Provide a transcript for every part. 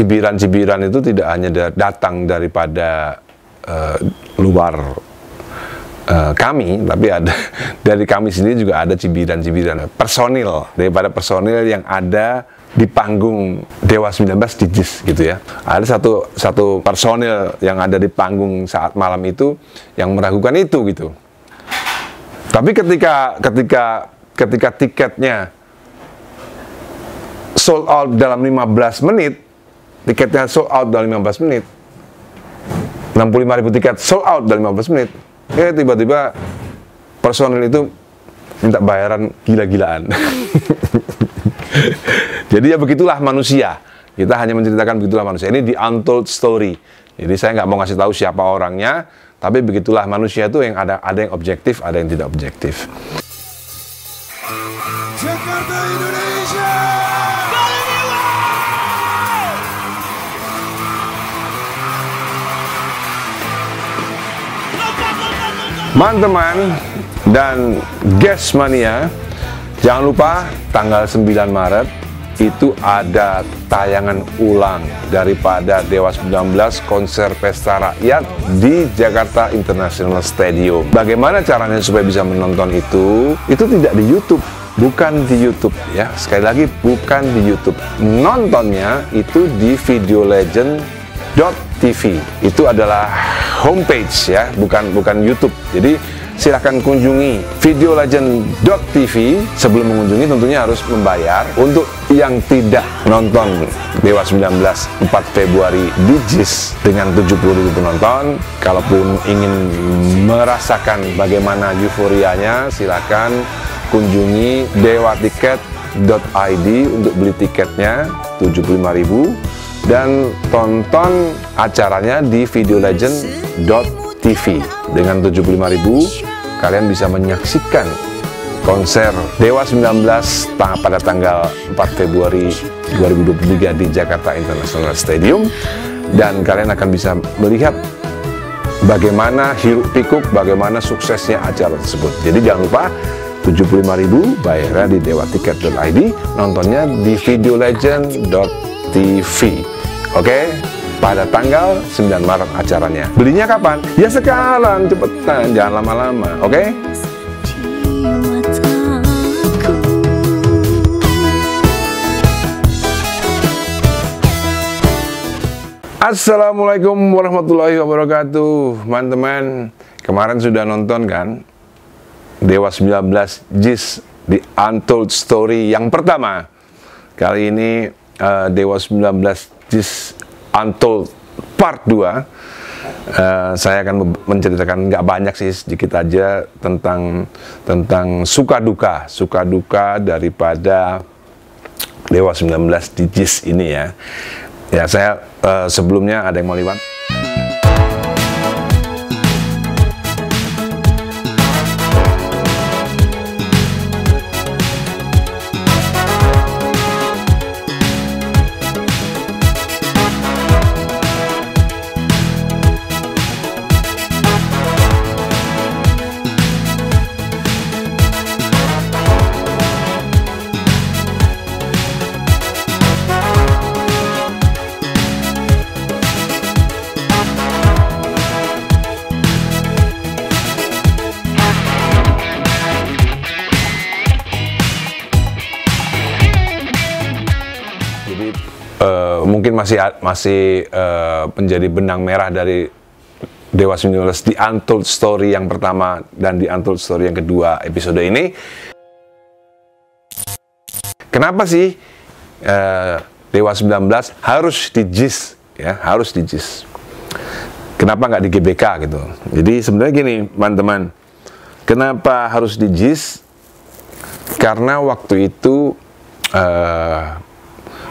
cibiran-cibiran itu tidak hanya datang daripada luar kami, tapi ada dari kami sendiri juga ada cibiran-cibiran personil, daripada personil yang ada di panggung Dewa 19 di JIS gitu ya. Ada satu personil yang ada di panggung saat malam itu yang meragukan itu gitu. Tapi ketika tiketnya sold out dalam 15 menit, tiketnya sold out dalam 15 menit, 65.000 tiket sold out dalam 15 menit, tiba-tiba personil itu minta bayaran gila-gilaan. Jadi ya begitulah manusia. Kita hanya menceritakan begitulah manusia. Ini the untold story. Jadi saya nggak mau ngasih tahu siapa orangnya, tapi begitulah manusia itu yang ada yang objektif, ada yang tidak objektif. Jakarta, Indonesia. Teman-teman dan guest mania, jangan lupa tanggal 9 Maret itu ada tayangan ulang daripada Dewa 19 konser pesta rakyat di Jakarta International Stadium. Bagaimana caranya supaya bisa menonton itu tidak di YouTube, bukan di YouTube ya. Sekali lagi, bukan di YouTube. Nontonnya itu di videolegend.tv. Itu adalah homepage ya, bukan YouTube. Jadi silahkan kunjungi videolegend.tv. Sebelum mengunjungi tentunya harus membayar. Untuk yang tidak nonton Dewa 19 4 Februari di JIS dengan 70.000 penonton, kalaupun ingin merasakan bagaimana euforianya, silahkan kunjungi dewatiket.id untuk beli tiketnya 75.000 dan tonton acaranya di videolegend.tv. Dengan 75.000 kalian bisa menyaksikan konser Dewa 19 pada tanggal 4 Februari 2023 di Jakarta International Stadium, dan kalian akan bisa melihat bagaimana hiruk pikuk, bagaimana suksesnya acara tersebut. Jadi jangan lupa 75.000 bayarnya di dewatiket.id, nontonnya di videolegend.tv. Oke? Pada tanggal 9 Maret acaranya. Belinya kapan? Ya sekarang, cepetan, jangan lama-lama, oke? Assalamualaikum warahmatullahi wabarakatuh. Teman-teman, kemarin sudah nonton kan Dewa 19 JIS di Untold Story yang pertama. Kali ini Dewa 19 JIS Untold Part 2. Saya akan menceritakan nggak banyak sih, sedikit aja tentang suka duka daripada Dewa 19 di JIS ini ya. Ya, saya sebelumnya ada yang mau lewat. Mungkin masih menjadi benang merah dari Dewa 19 di Untold Story yang pertama dan di Untold Story yang kedua episode ini. Kenapa sih Dewa 19 harus di JIS ya, harus di JIS? Kenapa nggak di GBK gitu? Jadi sebenarnya gini teman-teman, kenapa harus di JIS? Karena waktu itu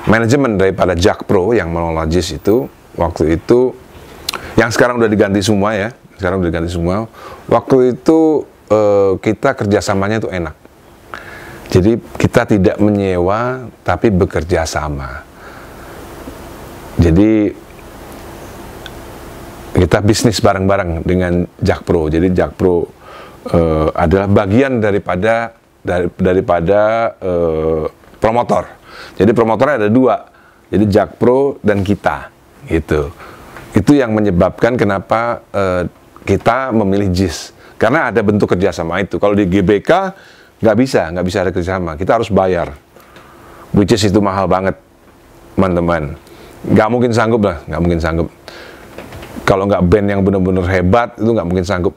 manajemen daripada Jakpro yang mengelola JIS itu waktu itu, yang sekarang udah diganti semua ya, waktu itu kita kerjasamanya itu enak. Jadi kita tidak menyewa tapi bekerja sama. Jadi kita bisnis bareng-bareng dengan Jakpro. Jadi Jakpro adalah bagian daripada promotor. Jadi promotornya ada dua. Jadi Jakpro dan kita, gitu. Itu yang menyebabkan kenapa kita memilih JIS. Karena ada bentuk kerjasama itu. Kalau di GBK nggak bisa ada kerjasama. Kita harus bayar, which is itu mahal banget, teman-teman. Nggak mungkin sanggup lah, nggak mungkin sanggup. Kalau nggak band yang benar-benar hebat, itu nggak mungkin sanggup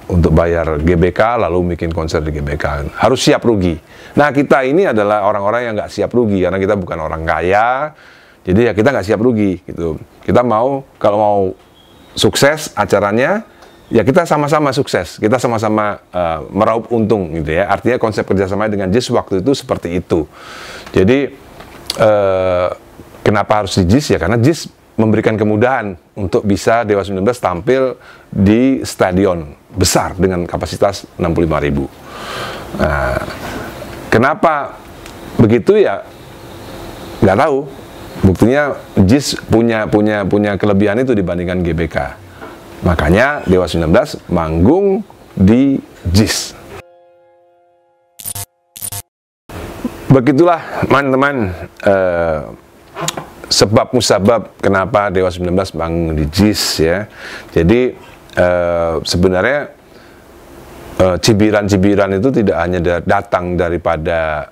untuk bayar GBK lalu bikin konser di GBK. Harus siap rugi. Nah, kita ini adalah orang-orang yang nggak siap rugi karena kita bukan orang kaya. Jadi ya kita nggak siap rugi gitu. Kita mau, kalau mau sukses acaranya, ya kita sama-sama sukses. Kita sama-sama meraup untung gitu ya. Artinya konsep kerjasama dengan JIS waktu itu seperti itu. Jadi kenapa harus di JIS ya? Karena JIS memberikan kemudahan untuk bisa Dewa 19 tampil di stadion besar dengan kapasitas 65.000. Nah, kenapa begitu ya? Nggak tahu. Buktinya JIS punya kelebihan itu dibandingkan GBK. Makanya Dewa 19 manggung di JIS. Begitulah teman-teman sebab musabab kenapa Dewa 19 manggung di JIS ya. Jadi sebenarnya cibiran-cibiran itu tidak hanya datang daripada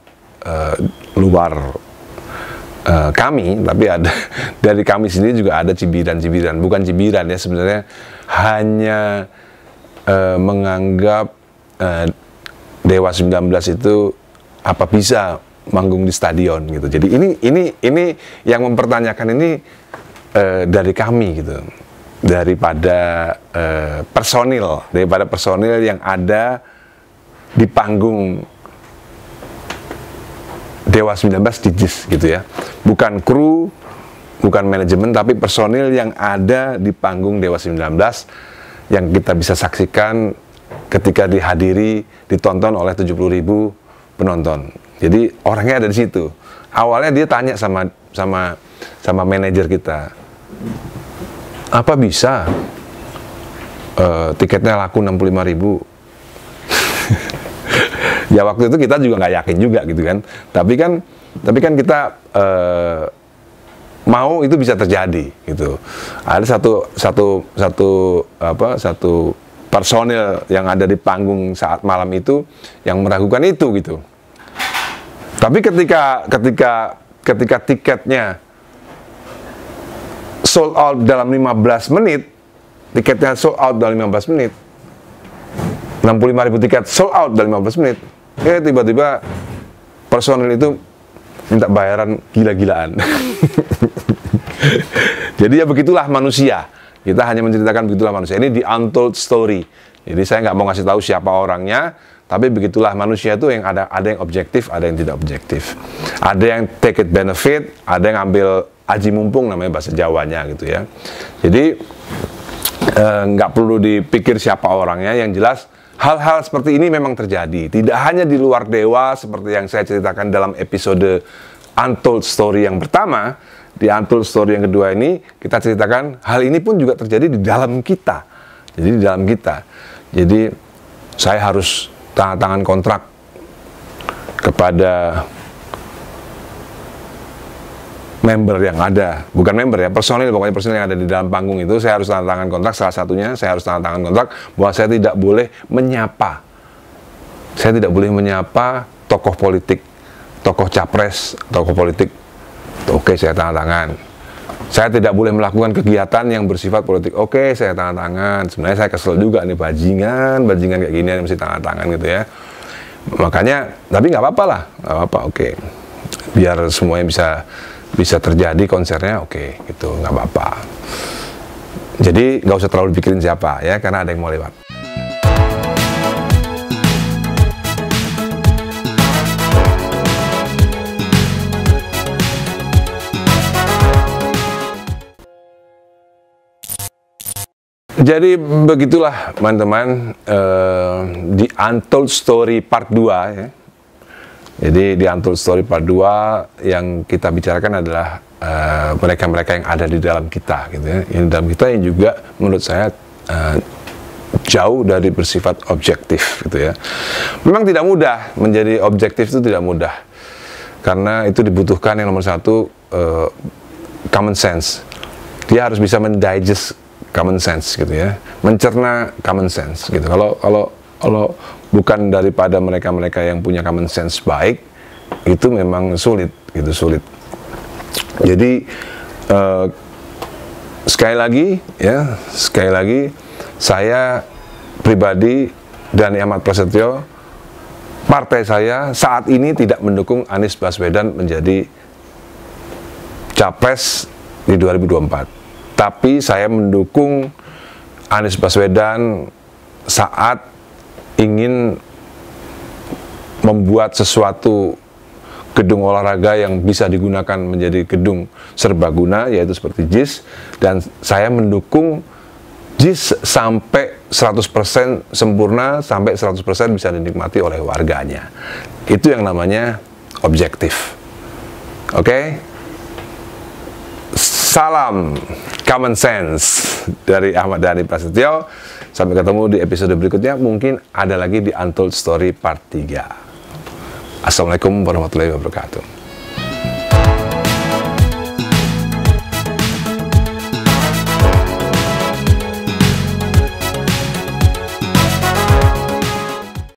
luar kami, tapi ada dari kami sendiri juga ada cibiran-cibiran. Bukan cibiran ya, sebenarnya hanya menganggap Dewa 19 itu apa bisa manggung di stadion gitu. Jadi ini yang mempertanyakan ini dari kami gitu, daripada personil yang ada di panggung Dewa 19 di JIS gitu ya. Bukan kru, bukan manajemen, tapi personil yang ada di panggung Dewa 19 yang kita bisa saksikan ketika dihadiri, ditonton oleh 70.000 penonton. Jadi orangnya ada di situ. Awalnya dia tanya sama manajer kita, apa bisa tiketnya laku 65.000? Ya waktu itu kita juga nggak yakin juga gitu kan. Tapi kan kita mau itu bisa terjadi gitu. Ada satu personil yang ada di panggung saat malam itu yang meragukan itu gitu. Tapi ketika tiketnya sold out dalam 15 menit, tiketnya sold out dalam 15 menit, 65.000 tiket sold out dalam 15 menit, tiba-tiba personil itu minta bayaran gila-gilaan. Jadi ya begitulah manusia. Kita hanya menceritakan begitulah manusia. Ini the untold story. Jadi saya nggak mau ngasih tahu siapa orangnya, tapi begitulah manusia itu yang ada yang objektif, ada yang tidak objektif. Ada yang take it benefit, ada yang ambil aji mumpung namanya bahasa Jawanya gitu ya. Jadi nggak perlu dipikir siapa orangnya, yang jelas hal-hal seperti ini memang terjadi. Tidak hanya di luar Dewa seperti yang saya ceritakan dalam episode Untold Story yang pertama. Di Untold Story yang kedua ini kita ceritakan hal ini pun juga terjadi di dalam kita. Jadi di dalam kita. Jadi saya harus tanda tangan kontrak kepada member yang ada, bukan member ya, personil, pokoknya personil yang ada di dalam panggung itu, saya harus tanda tangan kontrak. Salah satunya saya harus tanda tangan kontrak bahwa saya tidak boleh menyapa, tokoh politik, tokoh capres, tokoh politik. Oke, saya tanda tangan. Saya tidak boleh melakukan kegiatan yang bersifat politik. Oke, saya tanda tangan. Sebenarnya saya kesel juga nih, bajingan kayak gini yang mesti tanda tangan gitu ya. Makanya, tapi nggak apa-apa lah, nggak apa-apa. Oke, biar semuanya bisa terjadi konsernya, oke, gitu, nggak apa-apa. Jadi nggak usah terlalu pikirin siapa ya, karena ada yang mau lewat. Jadi begitulah teman-teman di Untold Story Part 2 ya. Jadi di Untold Story Part 2 yang kita bicarakan adalah mereka-mereka yang ada di dalam kita gitu ya. Yang dalam kita yang juga menurut saya jauh dari bersifat objektif gitu ya. Memang tidak mudah menjadi objektif, itu tidak mudah. Karena itu dibutuhkan yang nomor satu common sense. Dia harus bisa mendigest common sense gitu ya, mencerna common sense gitu. Kalau bukan daripada mereka-mereka yang punya common sense baik, itu memang sulit gitu, sulit. Jadi sekali lagi saya pribadi Dhani Ahmad Prasetyo, partai saya saat ini tidak mendukung Anies Baswedan menjadi capres di 2024. Tapi saya mendukung Anies Baswedan saat ingin membuat sesuatu gedung olahraga yang bisa digunakan menjadi gedung serbaguna, yaitu seperti JIS, dan saya mendukung JIS sampai 100% sempurna, sampai 100% bisa dinikmati oleh warganya. Itu yang namanya objektif. Oke? Salam common sense dari Ahmad Dhani Prasetyo. Sampai ketemu di episode berikutnya. Mungkin ada lagi di Untold Story Part 3. Assalamualaikum warahmatullahi wabarakatuh.